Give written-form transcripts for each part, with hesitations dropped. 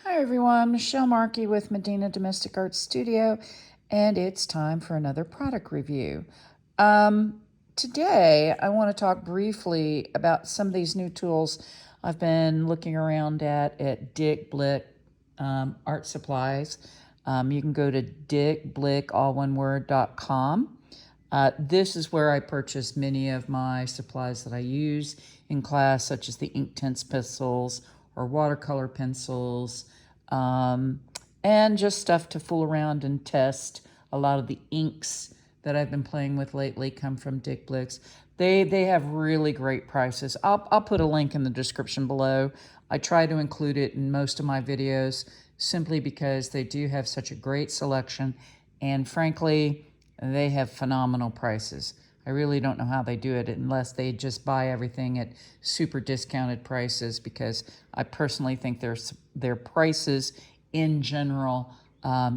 Hi everyone, Michelle Markey with Medina Domestic Arts Studio, and it's time for another product review. Today, I want to talk briefly about some of these new tools I've been looking around at Dick Blick Art Supplies. You can go to dickblick, all one word.com. This is where I purchase many of my supplies that I use in class, such as the Inktense pencils or watercolor pencils, and just stuff to fool around and test. A lot of the inks that I've been playing with lately come from Dick Blicks. They have really great prices. I'll put a link in the description below. I try to include it in most of my videos simply because they do have such a great selection, and frankly, they have phenomenal prices. I really don't know how they do it unless they just buy everything at super discounted prices, because I personally think their prices in general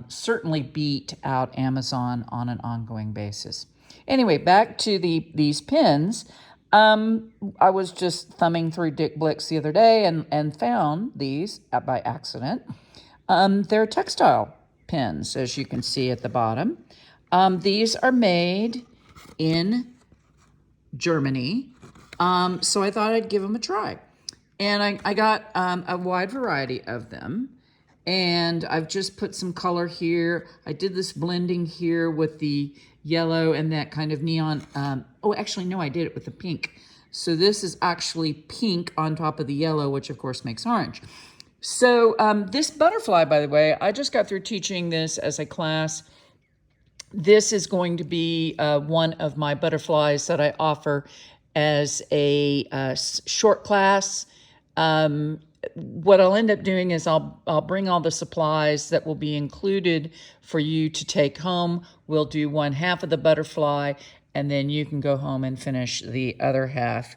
certainly beat out Amazon on an ongoing basis. Anyway, back to these pens. I was just thumbing through Dick Blicks the other day and found these by accident. They're textile pens, as you can see at the bottom. These are made in Germany, so I thought I'd give them a try. And I got a wide variety of them. And I've just put some color here. I did this blending here with the yellow and that kind of neon. Oh, actually, no, I did it with the pink. So this is actually pink on top of the yellow, which of course makes orange. So this butterfly, by the way, I just got through teaching this as a class. This is going to be one of my butterflies that I offer as a short class. What I'll end up doing is I'll bring all the supplies that will be included for you to take home. We'll do one half of the butterfly, and then you can go home and finish the other half.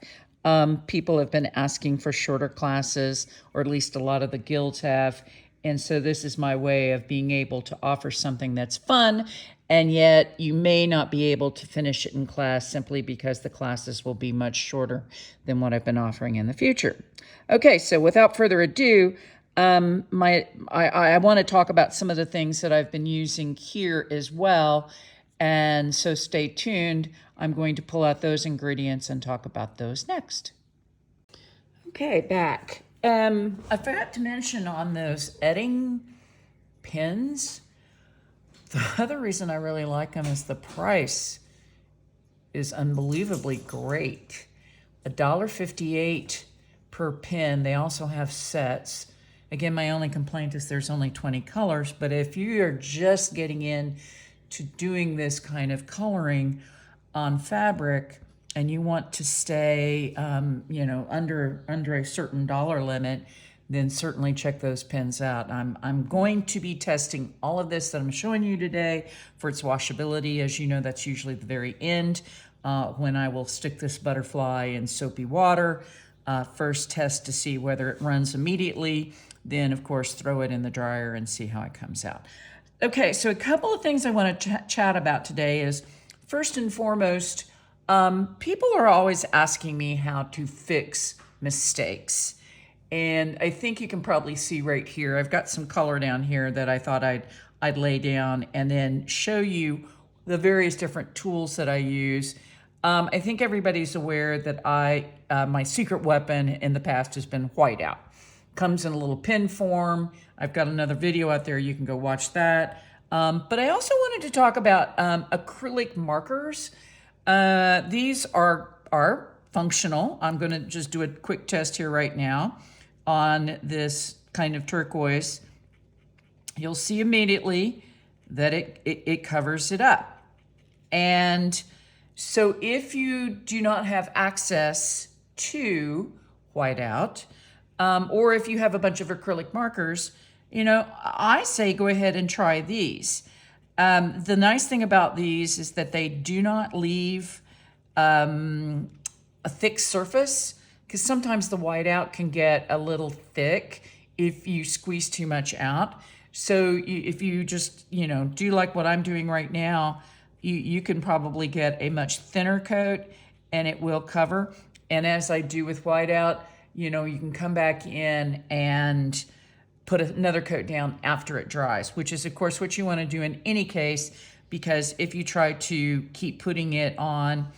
People have been asking for shorter classes, or at least a lot of the guilds have. And so this is my way of being able to offer something that's fun, and yet you may not be able to finish it in class simply because the classes will be much shorter than what I've been offering in the future. Okay, so without further ado, I want to talk about some of the things that I've been using here as well. And so stay tuned. I'm going to pull out those ingredients and talk about those next. Okay, back. I forgot to mention on those Edding pens, the other reason I really like them is the price is unbelievably great. $1.58 per pen. They also have sets. Again, my only complaint is there's only 20 colors, but if you are just getting in to doing this kind of coloring on fabric and you want to stay, under a certain dollar limit, then certainly check those pens out. I'm going to be testing all of this that I'm showing you today for its washability. As you know, that's usually the very end when I will stick this butterfly in soapy water. First test to see whether it runs immediately, then of course throw it in the dryer and see how it comes out. Okay, so a couple of things I want to chat about today is, first and foremost, people are always asking me how to fix mistakes. And I think you can probably see right here, I've got some color down here that I thought I'd lay down and then show you the various different tools that I use. I think everybody's aware that my secret weapon in the past has been whiteout. Comes in a little pin form. I've got another video out there. You can go watch that. But I also wanted to talk about acrylic markers. These are functional. I'm going to just do a quick test here right now on this kind of turquoise. You'll see immediately that it covers it up. And so if you do not have access to whiteout, or if you have a bunch of acrylic markers, I say go ahead and try these. The nice thing about these is that they do not leave a thick surface, because sometimes the whiteout can get a little thick if you squeeze too much out. So if you just, do like what I'm doing right now, you can probably get a much thinner coat and it will cover. And as I do with whiteout, you can come back in and put another coat down after it dries, which is of course what you want to do in any case, because if you try to keep putting it on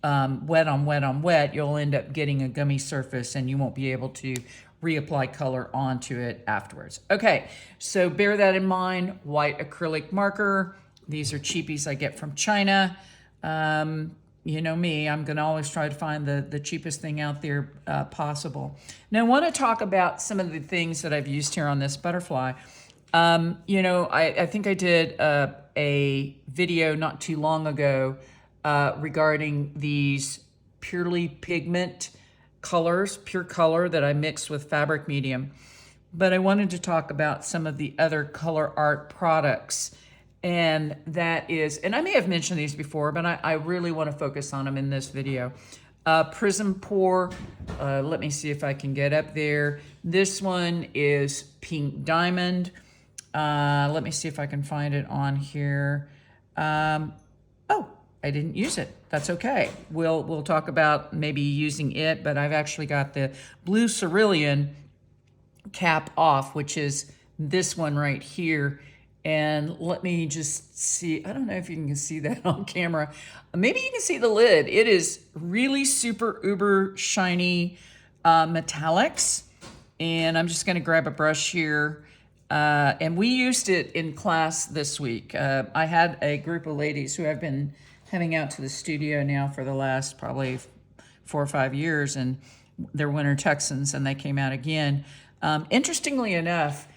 wet on wet on wet, you'll end up getting a gummy surface and you won't be able to reapply color onto it afterwards. Okay, so bear that in mind. White acrylic marker. These are cheapies I get from China. You know me, I'm gonna always try to find the cheapest thing out there possible. Now I wanna talk about some of the things that I've used here on this butterfly. You know, I think I did a video not too long ago regarding these purely pigment colors, pure color that I mixed with fabric medium. But I wanted to talk about some of the other color art products. And that is, and I may have mentioned these before, but I really want to focus on them in this video. Prism Pour, let me see if I can get up there. This one is Pink Diamond. Let me see if I can find it on here. Oh, I didn't use it. That's okay. We'll talk about maybe using it, but I've actually got the Blue Cerulean cap off, which is this one right here. And let me just see, I don't know if you can see that on camera. Maybe you can see the lid. It is really super uber shiny metallics. And I'm just gonna grab a brush here. And we used it in class this week. I had a group of ladies who have been coming out to the studio now for the last probably 4 or 5 years, and they're Winter Texans, and they came out again. Interestingly enough,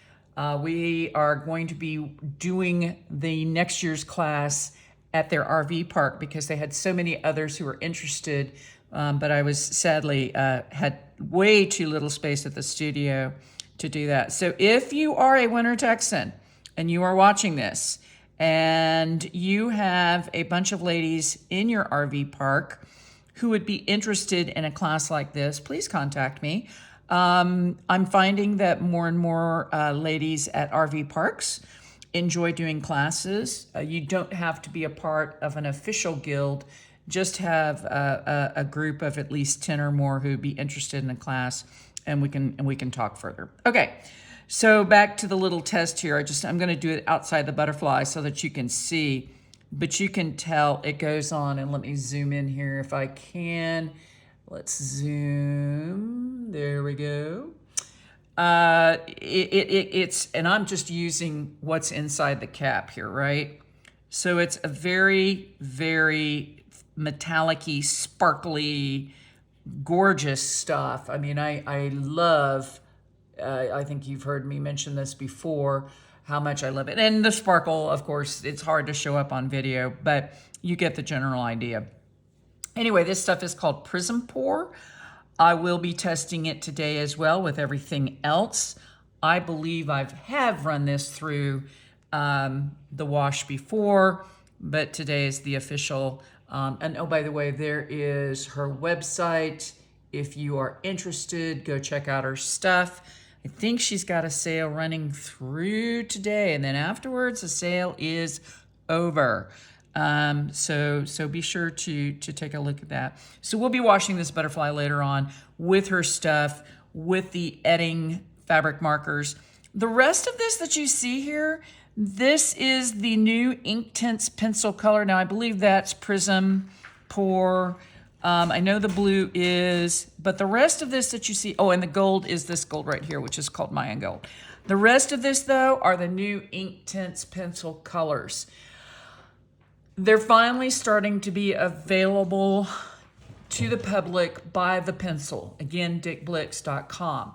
we are going to be doing the next year's class at their RV park because they had so many others who were interested, but I was sadly had way too little space at the studio to do that. So if you are a Winter Texan and you are watching this and you have a bunch of ladies in your RV park who would be interested in a class like this, please contact me. I'm finding that more and more ladies at RV parks enjoy doing classes. You don't have to be a part of an official guild, just have a group of at least 10 or more who'd be interested in a class, and we can talk further. Okay, so back to the little test here. I'm gonna do it outside the butterfly so that you can see, but you can tell it goes on, and let me zoom in here if I can. Let's zoom, there we go. It's, and I'm just using what's inside the cap here, right? So it's a very, very metallic-y, sparkly, gorgeous stuff. I mean, I love, I think you've heard me mention this before, how much I love it. And the sparkle, of course, it's hard to show up on video, but you get the general idea. Anyway, this stuff is called Prism Pour. I will be testing it today as well with everything else. I believe I have run this through the wash before, but today is the official. And oh, by the way, there is her website. If you are interested, go check out her stuff. I think she's got a sale running through today, and then afterwards the sale is over. So be sure to take a look at that. So we'll be washing this butterfly later on with her stuff, with the Edding fabric markers. The rest of this that you see here, this is the new Inktense pencil color. Now I believe that's Prism Pour. I know the blue is, but the rest of this that you see, oh, and the gold is this gold right here, which is called Mayan Gold. The rest of this though are the new Inktense pencil colors. They're finally starting to be available to the public by the pencil. Again, dickblicks.com.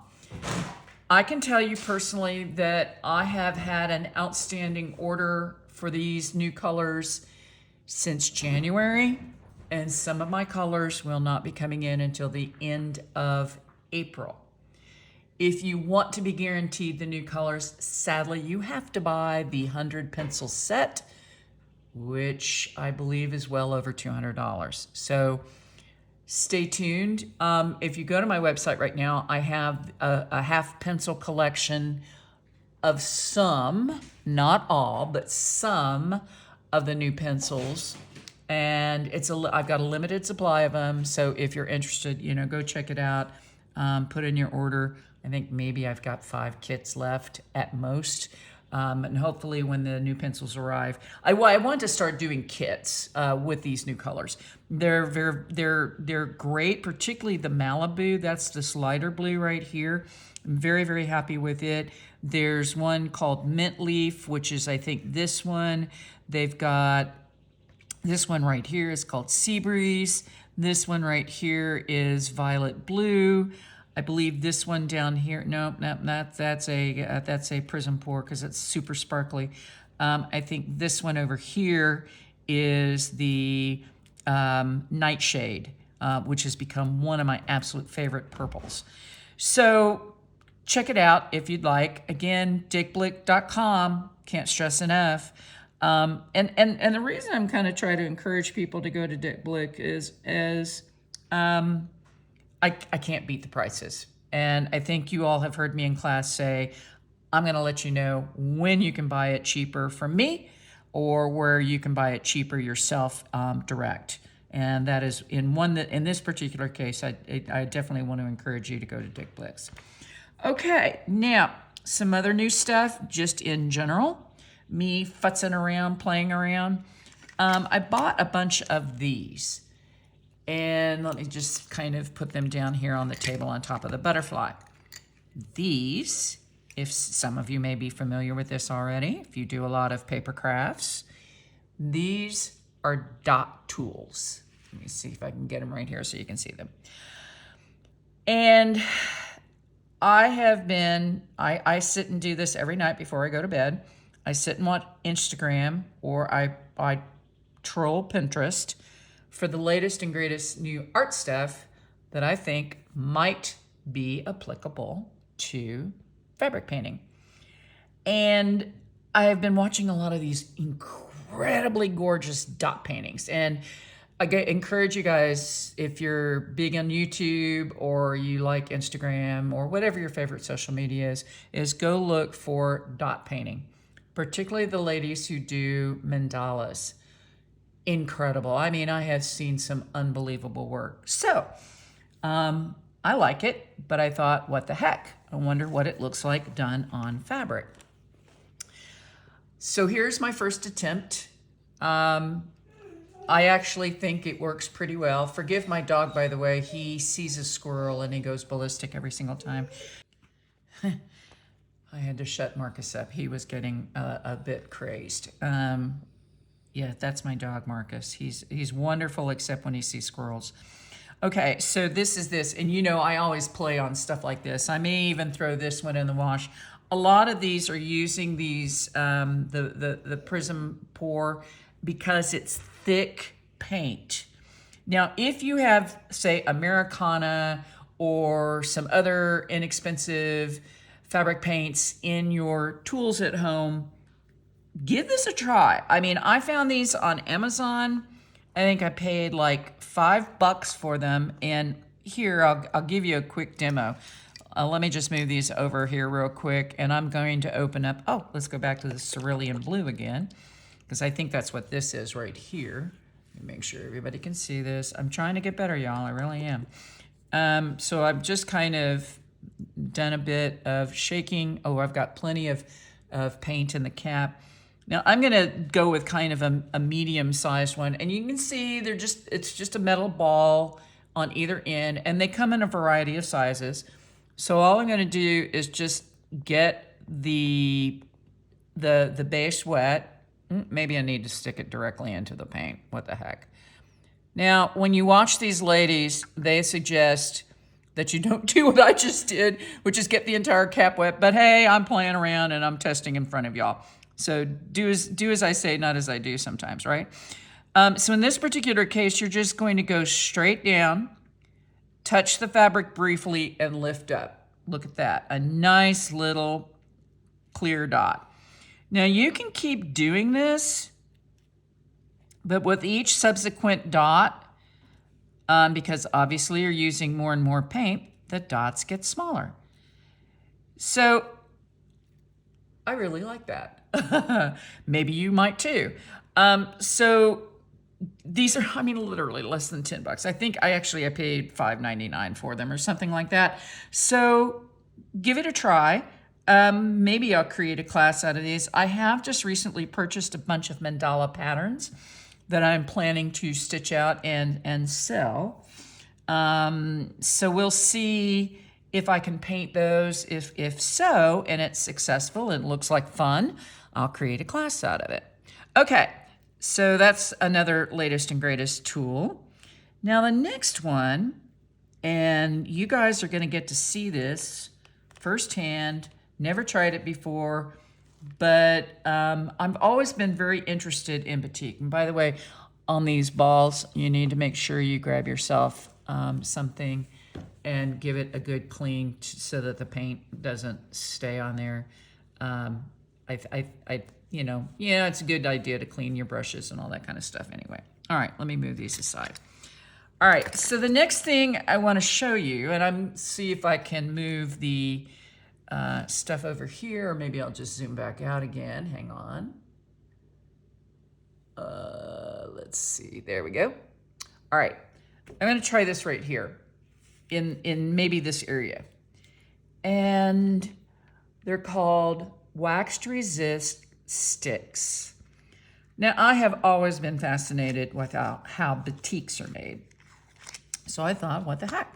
I can tell you personally that I have had an outstanding order for these new colors since January, and some of my colors will not be coming in until the end of April. If you want to be guaranteed the new colors, sadly, you have to buy the 100 pencil set, which I believe is well over $200. So stay tuned. If you go to my website right now, I have a half pencil collection of some, not all, but some of the new pencils. And I've got a limited supply of them. So if you're interested, go check it out, put in your order. I think maybe I've got 5 kits left at most. And hopefully when the new pencils arrive, I want to start doing kits with these new colors. They're great, particularly the Malibu. That's this lighter blue right here. I'm very, very happy with it. There's one called Mint Leaf, which is, I think, this one. They've got this one right here is called Sea Breeze. This one right here is Violet Blue. I believe this one down here, nope, that's a Prism Pour because it's super sparkly. I think this one over here is the Nightshade, which has become one of my absolute favorite purples. So check it out if you'd like. Again, dickblick.com, can't stress enough. And the reason I'm kind of trying to encourage people to go to Dick Blick is I can't beat the prices. And I think you all have heard me in class say, I'm going to let you know when you can buy it cheaper from me or where you can buy it cheaper yourself direct. And that is in this particular case, I definitely want to encourage you to go to Dick Blick's. Okay, now some other new stuff just in general. Me futzing around, playing around. I bought a bunch of these. And let me just kind of put them down here on the table on top of the butterfly. These, if some of you may be familiar with this already, if you do a lot of paper crafts, these are dot tools. Let me see if I can get them right here so you can see them. And I sit and do this every night before I go to bed. I sit and watch Instagram, or I troll Pinterest for the latest and greatest new art stuff that I think might be applicable to fabric painting. And I have been watching a lot of these incredibly gorgeous dot paintings. And I encourage you guys, if you're big on YouTube or you like Instagram or whatever your favorite social media is go look for dot painting, particularly the ladies who do mandalas. Incredible. I mean, I have seen some unbelievable work. So, I like it, but I thought, what the heck? I wonder what it looks like done on fabric. So here's my first attempt. I actually think it works pretty well. Forgive my dog, by the way. He sees a squirrel and he goes ballistic every single time. I had to shut Marcus up. He was getting a bit crazed. Yeah, that's my dog, Marcus. He's wonderful except when he sees squirrels. Okay, so this is this. And you know, I always play on stuff like this. I may even throw this one in the wash. A lot of these are using these, the Prism Pour because it's thick paint. Now, if you have, say, Americana or some other inexpensive fabric paints in your tools at home, give this a try. I mean, I found these on Amazon. I think I paid like $5 for them. And here, I'll give you a quick demo. Let me just move these over here real quick. And I'm going to open up, oh, let's go back to the cerulean blue again, because I think that's what this is right here. Let me make sure everybody can see this. I'm trying to get better, y'all. I really am. So I've just kind of done a bit of shaking. Oh, I've got plenty of paint in the cap. Now I'm gonna go with kind of a medium-sized one, and you can see it's just a metal ball on either end, and they come in a variety of sizes. So all I'm gonna do is just get the base wet. Maybe I need to stick it directly into the paint. What the heck? Now, when you watch these ladies, they suggest that you don't do what I just did, which is get the entire cap wet. But hey, I'm playing around and I'm testing in front of y'all. So do as I say, not as I do sometimes, right? So in this particular case, you're just going to go straight down, touch the fabric briefly, and lift up. Look at that, a nice little clear dot. Now you can keep doing this, but with each subsequent dot, because obviously you're using more and more paint, the dots get smaller. So I really like that. Maybe you might too. So these are, I mean, literally less than $10. I think I paid $5.99 for them or something like that. So give it a try. Maybe I'll create a class out of these. I have just recently purchased a bunch of mandala patterns that I'm planning to stitch out and sell. So we'll see if I can paint those. If so, and it's successful and looks like fun, I'll create a class out of it. Okay, so that's another latest and greatest tool. Now the next one, and you guys are going to get to see this firsthand. Never tried it before, but I've always been very interested in batik. And by the way, on these balls, you need to make sure you grab yourself something and give it a good clean so that the paint doesn't stay on there. You know, yeah, it's a good idea to clean your brushes and all that kind of stuff anyway. All right, let me move these aside. All right, so the next thing I want to show you, and I'm see if I can move the stuff over here, or maybe I'll just zoom back out again. Hang on. Let's see, there we go. All right, I'm going to try this right here in maybe this area. And they're called Waxed Resist Sticks. Now, I have always been fascinated with how batiks are made. So I thought, what the heck?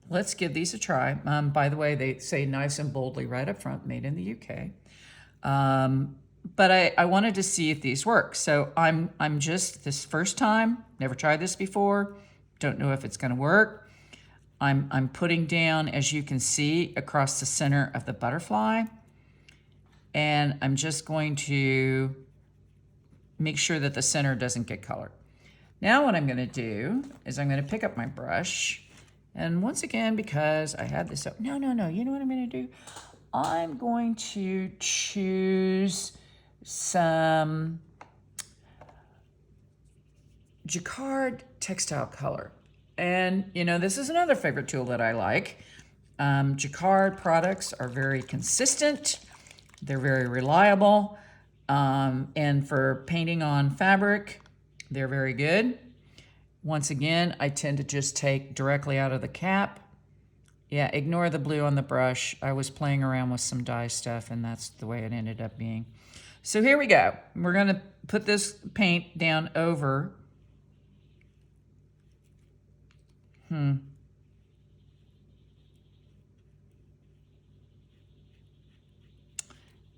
Let's give these a try. By the way, they say nice and boldly right up front, made in the UK. But I wanted to see if these work. So I'm just, this first time, never tried this before, don't know if it's gonna work. I'm putting down, as you can see, across the center of the butterfly. And I'm just going to make sure that the center doesn't get colored. Now what I'm gonna do is I'm gonna pick up my brush, and once again, because I had this up, no, you know what I'm gonna do? I'm going to choose some Jacquard textile color. And you know, this is another favorite tool that I like. Jacquard products are very consistent. They're very reliable. And for painting on fabric, they're very good. Once again, I tend to just take directly out of the cap. Yeah, ignore the blue on the brush. I was playing around with some dye stuff, and that's the way it ended up being. So here we go. We're gonna put this paint down over.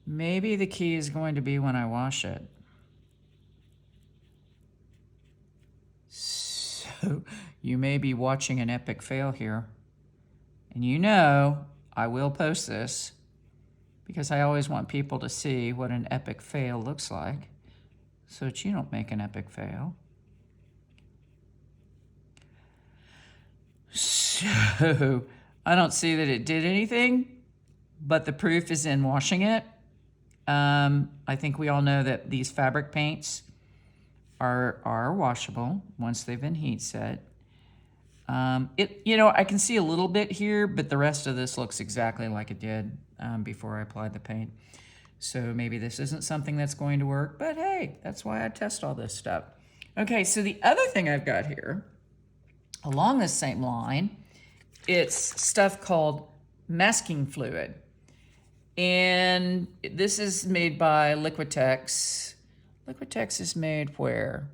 Maybe the key is going to be when I wash it. So you may be watching an epic fail here. And you know I will post this because I always want people to see what an epic fail looks like so that you don't make an epic fail. So I don't see that it did anything, but the proof is in washing it. I think we all know that these fabric paints are washable once they've been heat set. You know, I can see a little bit here, but the rest of this looks exactly like it did before I applied the paint. So maybe this isn't something that's going to work, but hey, that's why I test all this stuff. Okay, so the other thing I've got here, along this same line, it's stuff called masking fluid. And this is made by Liquitex. Liquitex is made where?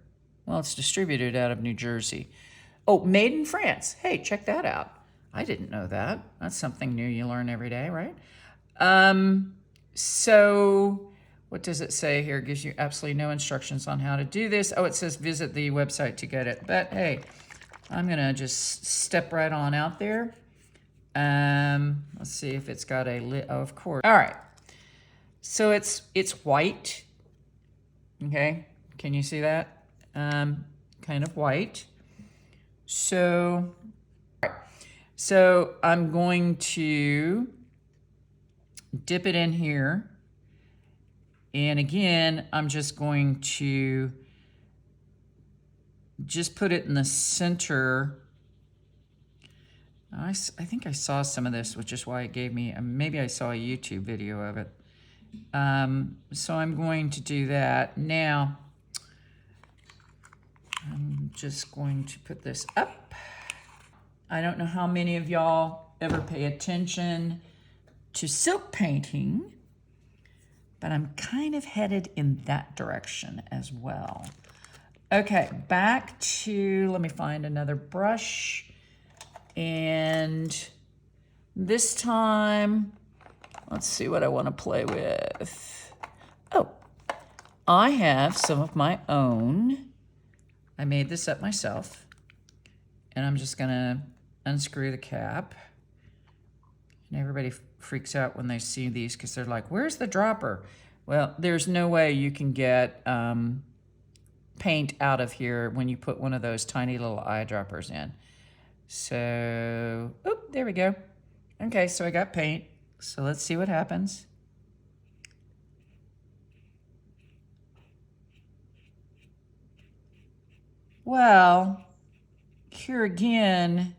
Well, it's distributed out of New Jersey. Oh, made in France. Hey, check that out. I didn't know that. That's something new you learn every day, right? So what does it say here? It gives you absolutely no instructions on how to do this. Oh, it says visit the website to get it. But hey, I'm gonna just step right on out there. Let's see if it's got a lid. Oh, of course. All right. So it's white. Okay. Can you see that? Kind of white. So, all right. So I'm going to dip it in here. And again, I'm just going to just put it in the center. I think I saw some of this, which is why it gave me, maybe I saw a YouTube video of it. So I'm going to do that. Now, I'm just going to put this up. I don't know how many of y'all ever pay attention to silk painting, but I'm kind of headed in that direction as well. Okay, back to, let me find another brush. And this time, let's see what I want to play with. Oh, I have some of my own. I made this up myself. And I'm just gonna unscrew the cap. And everybody freaks out when they see these because they're like, where's the dropper? Well, there's no way you can get paint out of here when you put one of those tiny little eyedroppers in. So, oop, there we go. Okay, so I got paint. So let's see what happens. Well, here again,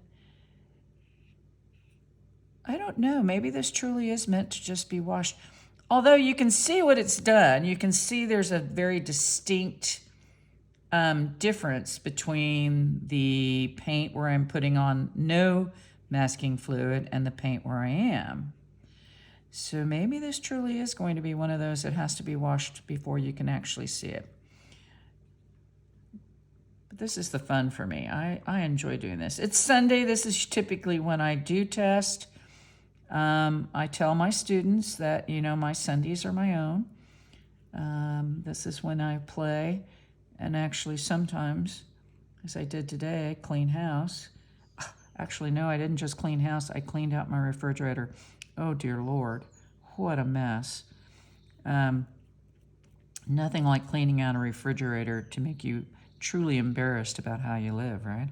I don't know. Maybe this truly is meant to just be washed. Although you can see what it's done. You can see there's a very distinct difference between the paint where I'm putting on no masking fluid and the paint where I am. So maybe this truly is going to be one of those that has to be washed before you can actually see it. But this is the fun for me. I enjoy doing this. It's Sunday. This is typically when I do test. I tell my students that, you know, my Sundays are my own. This is when I play. And actually sometimes, as I did today, I clean house. Actually, no, I didn't just clean house. I cleaned out my refrigerator. Oh, dear Lord. What a mess. Nothing like cleaning out a refrigerator to make you truly embarrassed about how you live, right?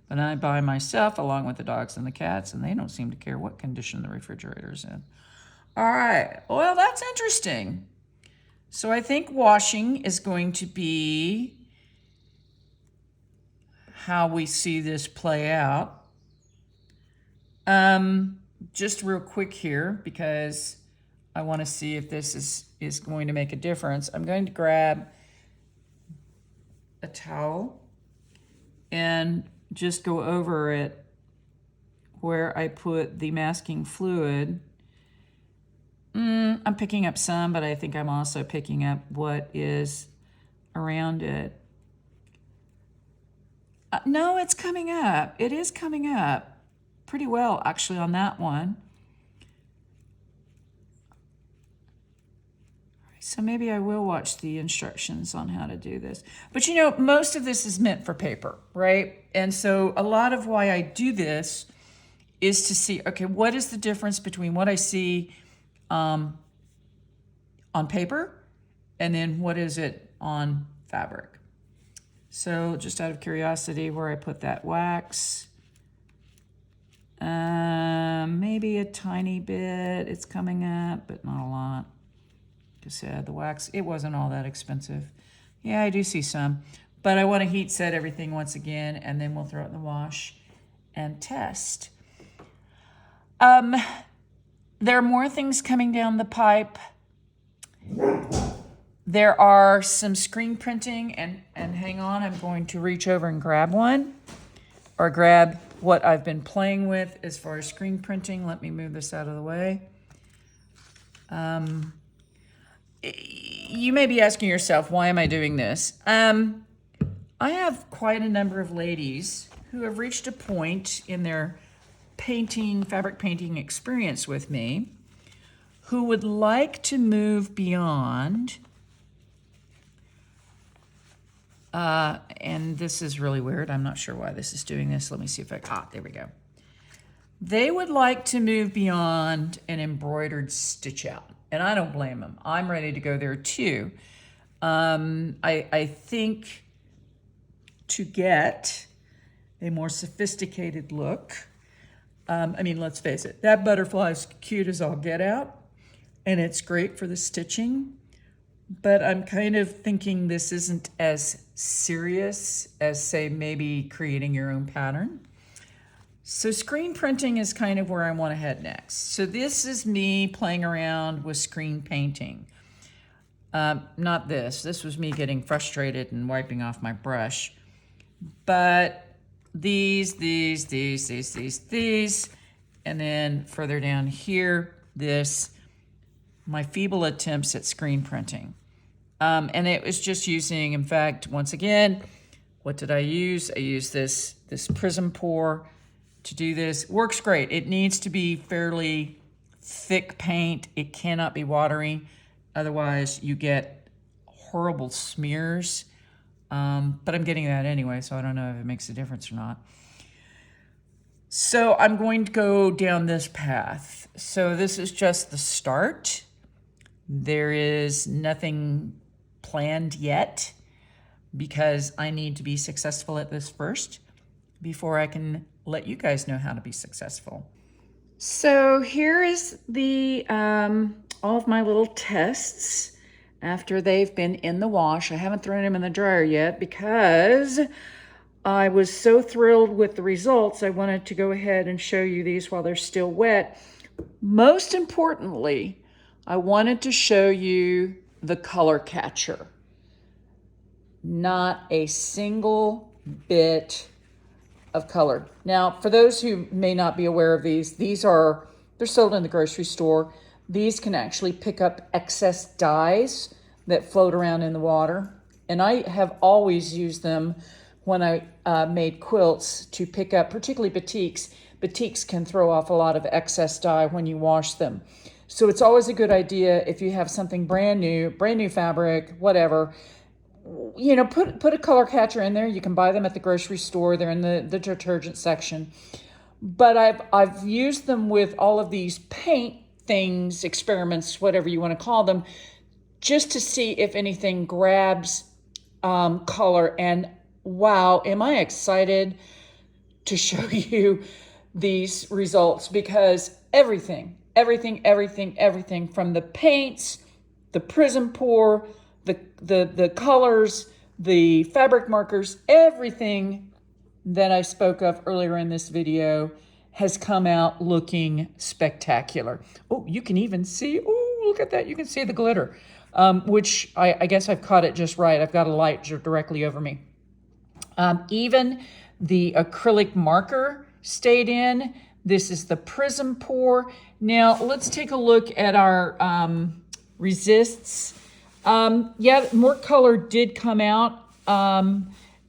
But I by myself along with the dogs and the cats, and they don't seem to care what condition the refrigerator's in. All right, well, that's interesting. So I think washing is going to be how we see this play out. Just real quick here, because I want to see if this is going to make a difference. I'm going to grab a towel and just go over it where I put the masking fluid. I'm picking up some, but I think I'm also picking up what is around it. No, it's coming up. It is coming up pretty well, actually, on that one. So maybe I will watch the instructions on how to do this. But you know, most of this is meant for paper, right? And so a lot of why I do this is to see, okay, what is the difference between what I see on paper and then what is it on fabric? So just out of curiosity, where I put that wax, maybe a tiny bit, it's coming up, but not a lot. Just said the wax, it wasn't all that expensive. Yeah, I do see some, but I want to heat set everything once again, and then we'll throw it in the wash and test. There are more things coming down the pipe. There are some screen printing, and hang on, I'm going to reach over and grab one, or grab what I've been playing with as far as screen printing. Let me move this out of the way. You may be asking yourself, why am I doing this? I have quite a number of ladies who have reached a point in their fabric painting experience with me, who would like to move beyond, and this is really weird. I'm not sure why this is doing this. Let me see if there we go. They would like to move beyond an embroidered stitch out. And I don't blame them. I'm ready to go there too. I think to get a more sophisticated look, I mean, let's face it, that butterfly's cute as all get out, and it's great for the stitching, but I'm kind of thinking this isn't as serious as, say, maybe creating your own pattern. So screen printing is kind of where I want to head next. So this is me playing around with screen painting. Not this. This was me getting frustrated and wiping off my brush. But these, and then further down here, my feeble attempts at screen printing. And it was just using, in fact, once again, what did I use? I used this Prism Pour to do this. Works great. It needs to be fairly thick paint. It cannot be watery. Otherwise, you get horrible smears. But I'm getting that anyway, so I don't know if it makes a difference or not. So I'm going to go down this path. So this is just the start. There is nothing planned yet because I need to be successful at this first before I can let you guys know how to be successful. So here is the all of my little tests after they've been in the wash. I haven't thrown them in the dryer yet because I was so thrilled with the results. I wanted to go ahead and show you these while they're still wet. Most importantly, I wanted to show you the color catcher. Not a single bit of color. Now, for those who may not be aware of these, they're sold in the grocery store. These can actually pick up excess dyes that float around in the water. And I have always used them when I made quilts to pick up, particularly batiks. Batiks can throw off a lot of excess dye when you wash them. So it's always a good idea if you have something brand new fabric, whatever, you know, put a color catcher in there. You can buy them at the grocery store. They're in the detergent section. But I've used them with all of these paint things, experiments, whatever you want to call them, just to see if anything grabs color. And wow, am I excited to show you these results, because everything from the paints, the Prism Pour, the colors, the fabric markers, everything that I spoke of earlier in this video has come out looking spectacular. Oh, you can even see, oh, look at that. You can see the glitter, which I guess I've caught it just right. I've got a light directly over me. Even the acrylic marker stayed in. This is the Prism Pour. Now let's take a look at our resists. Yeah, more color did come out.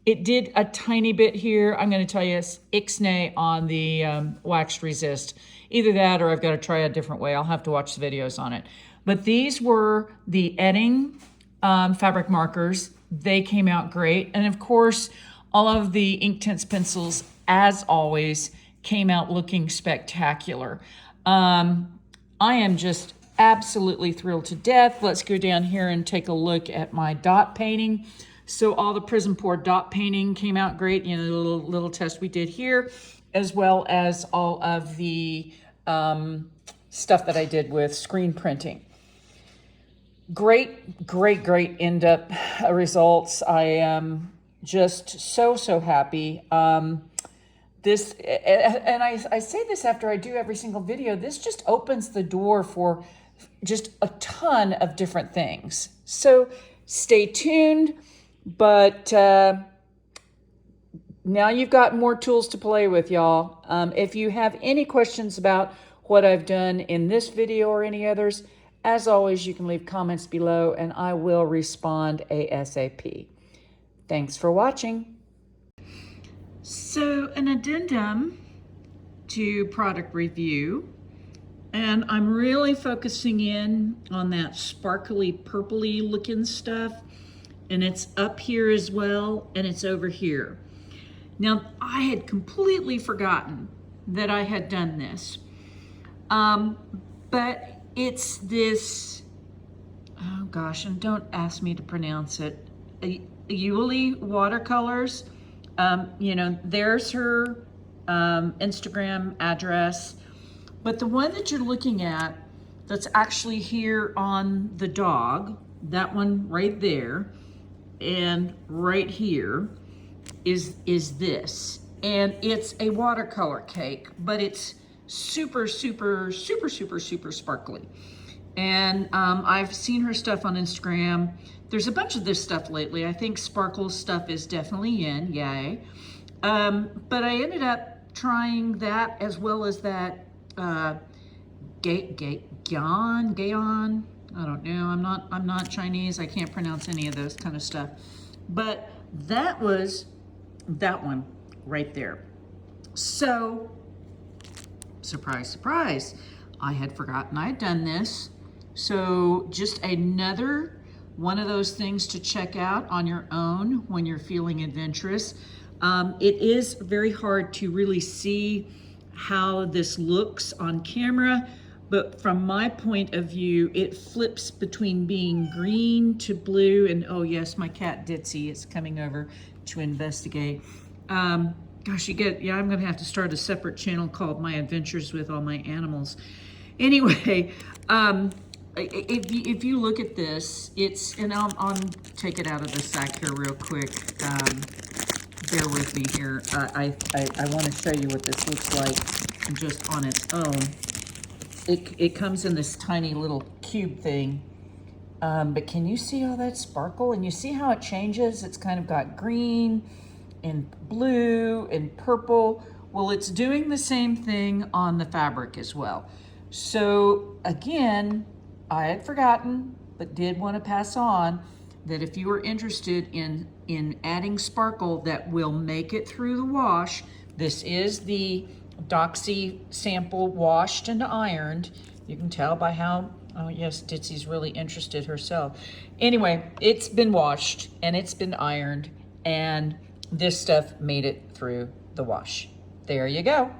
It did a tiny bit here. I'm going to tell you it's ixnay on the waxed resist. Either that or I've got to try a different way. I'll have to watch the videos on it. But these were the Edding fabric markers. They came out great. And of course, all of the Inktense pencils, as always, came out looking spectacular. I am just absolutely thrilled to death. Let's go down here and take a look at my dot painting. So all the Prism Pour dot painting came out great. You know, the little test we did here, as well as all of the stuff that I did with screen printing. Great end-up results. I am just so happy. This, and I say this after I do every single video, this just opens the door for just a ton of different things. So stay tuned, but now you've got more tools to play with, y'all. If you have any questions about what I've done in this video or any others, as always, you can leave comments below and I will respond ASAP. Thanks for watching. So an addendum to product review, and I'm really focusing in on that sparkly purpley looking stuff, and it's up here as well, and it's over here. Now I had completely forgotten that I had done this, but it's this, oh gosh, and don't ask me to pronounce it, Yuli watercolors. You know, there's her Instagram address, but the one that you're looking at that's actually here on the dog, that one right there, and right here is this. And it's a watercolor cake, but it's super sparkly. And I've seen her stuff on Instagram. There's a bunch of this stuff lately. I think sparkle stuff is definitely in, yay. But I ended up trying that as well as that Gaon. I don't know. I'm not Chinese. I can't pronounce any of those kind of stuff. But that was that one right there. So, surprise, surprise, I had forgotten I'd done this. So just another one of those things to check out on your own when you're feeling adventurous. It is very hard to really see how this looks on camera, but from my point of view, it flips between being green to blue, and oh yes, my cat Ditzy is coming over to investigate. Gosh, yeah, I'm gonna have to start a separate channel called My Adventures with All My Animals. Anyway, if you look at this, and I'll take it out of the sack here real quick. Bear with me here. I want to show you what this looks like just on its own. It comes in this tiny little cube thing. But can you see all that sparkle? And you see how it changes? It's kind of got green and blue and purple. Well, it's doing the same thing on the fabric as well. So again, I had forgotten, but did want to pass on that if you are interested in adding sparkle that will make it through the wash, this is the Doxy sample washed and ironed. You can tell by how, oh yes, Ditzy's really interested herself. Anyway, it's been washed and it's been ironed, and this stuff made it through the wash. There you go.